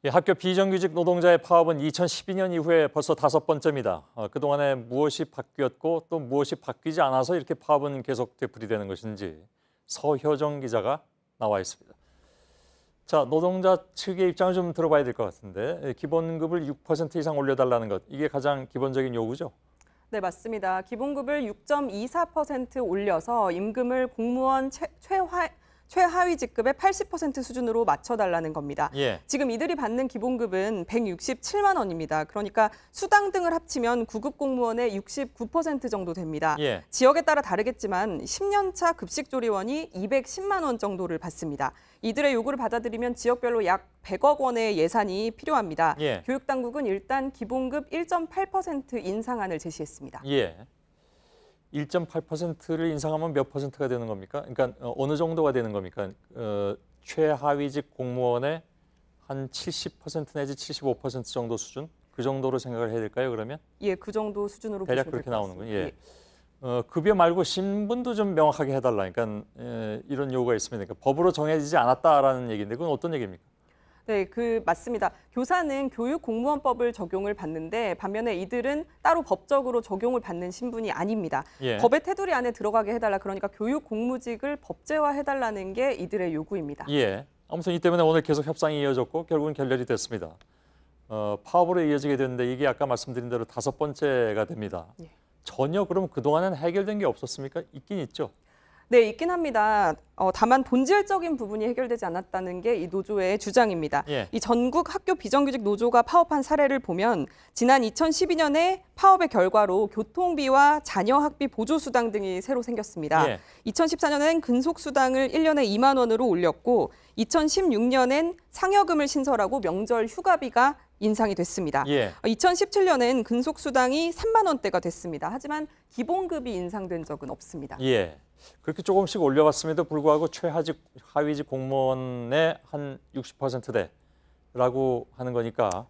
학교 비정규직 노동자의 파업은 2012년 이후에 벌써 5번째입니다. 그동안에 무엇이 바뀌었고 또 무엇이 바뀌지 않아서 이렇게 파업은 계속 되풀이되는 것인지 서효정 기자가 나와 있습니다. 자, 노동자 측의 입장을 좀 들어봐야 될 것 같은데 기본급을 6% 이상 올려달라는 것, 이게 가장 기본적인 요구죠? 네, 맞습니다. 기본급을 6.24% 올려서 임금을 공무원 최하위 직급의 80% 수준으로 맞춰달라는 겁니다. 예. 지금 이들이 받는 기본급은 167만 원입니다. 그러니까 수당 등을 합치면 구급 공무원의 69% 정도 됩니다. 예. 지역에 따라 다르겠지만 10년차 급식조리원이 210만 원 정도를 받습니다. 이들의 요구를 받아들이면 지역별로 약 100억 원의 예산이 필요합니다. 예. 교육당국은 일단 기본급 1.8% 인상안을 제시했습니다. 예. 1.8%를 인상하면 몇 퍼센트가 되는 겁니까? 그러니까 어느 정도가 되는 겁니까? 최하위직 공무원의 한 70% 내지 75% 정도 수준? 그 정도로 생각을 해야 될까요, 그러면? 예, 그 정도 수준으로 대략 보시면 그렇게 될 것 같습니다. 나오는군요. 예. 급여 말고 신분도 좀 명확하게 해달라. 그러니까 이런 요구가 있습니다. 그러니까 법으로 정해지지 않았다라는 얘기인데 그건 어떤 얘기입니까? 네, 맞습니다. 교사는 교육공무원법을 적용을 받는데 반면에 이들은 따로 법적으로 적용을 받는 신분이 아닙니다. 예. 법의 테두리 안에 들어가게 해달라. 그러니까 교육공무직을 법제화해달라는 게 이들의 요구입니다. 예. 아무튼 이 때문에 오늘 계속 협상이 이어졌고 결국은 결렬이 됐습니다. 파업으로 이어지게 됐는데 이게 아까 말씀드린 대로 5번째가 됩니다. 예. 전혀 그럼 그동안은 해결된 게 없었습니까? 있긴 있죠. 네, 있긴 합니다. 다만 본질적인 부분이 해결되지 않았다는 게 이 노조의 주장입니다. 예. 이 전국 학교 비정규직 노조가 파업한 사례를 보면 지난 2012년에 파업의 결과로 교통비와 자녀 학비 보조수당 등이 새로 생겼습니다. 예. 2014년엔 근속수당을 1년에 2만 원으로 올렸고 2016년엔 상여금을 신설하고 명절 휴가비가 인상이 됐습니다. 예. 2017년엔 근속수당이 3만 원대가 됐습니다. 하지만 기본급이 인상된 적은 없습니다. 예. 그렇게 조금씩 올려봤음에도 불구하고 최하직, 하위직 공무원의 한 60%대라고 하는 거니까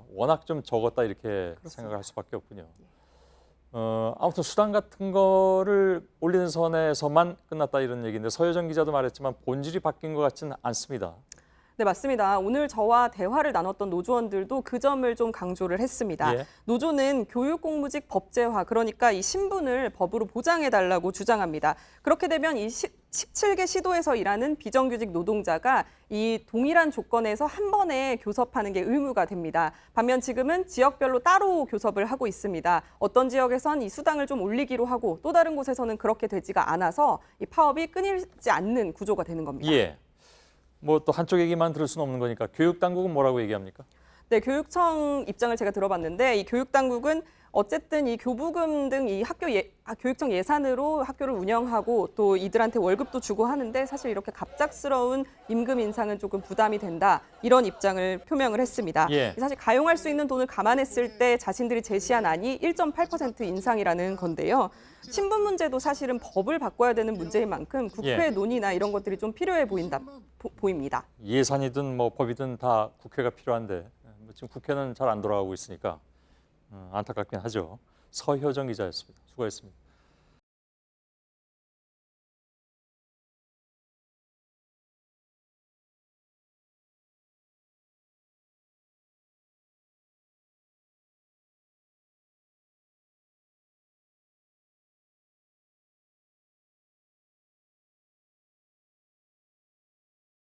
워낙 좀 적었다 이렇게 그렇습니다. 생각을 할 수밖에 없군요. 아무튼 수당 같은 거를 올리는 선에서만 끝났다 이런 얘기인데 서효정 기자도 말했지만 본질이 바뀐 것 같지는 않습니다. 네, 맞습니다. 오늘 저와 대화를 나눴던 노조원들도 그 점을 좀 강조를 했습니다. 예. 노조는 교육공무직 법제화, 그러니까 이 신분을 법으로 보장해달라고 주장합니다. 그렇게 되면 이 17개 시도에서 일하는 비정규직 노동자가 이 동일한 조건에서 한 번에 교섭하는 게 의무가 됩니다. 반면 지금은 지역별로 따로 교섭을 하고 있습니다. 어떤 지역에선 이 수당을 좀 올리기로 하고 또 다른 곳에서는 그렇게 되지가 않아서 이 파업이 끊이지 않는 구조가 되는 겁니다. 예. 뭐 또 한쪽 얘기만 들을 수는 없는 거니까 교육당국은 뭐라고 얘기합니까? 네, 교육청 입장을 제가 들어봤는데 이 교육당국은 어쨌든 이 교부금 등 이 교육청 예산으로 학교를 운영하고 또 이들한테 월급도 주고 하는데 사실 이렇게 갑작스러운 임금 인상은 조금 부담이 된다. 이런 입장을 표명을 했습니다. 예. 사실 가용할 수 있는 돈을 감안했을 때 자신들이 제시한 안이 1.8% 인상이라는 건데요. 신분 문제도 사실은 법을 바꿔야 되는 문제인 만큼 국회 예. 논의나 이런 것들이 좀 필요해 보입니다. 예산이든 뭐 법이든 다 국회가 필요한데 지금 국회는 잘 안 돌아가고 있으니까 안타깝긴 하죠. 서효정 기자였습니다. 수고했습니다.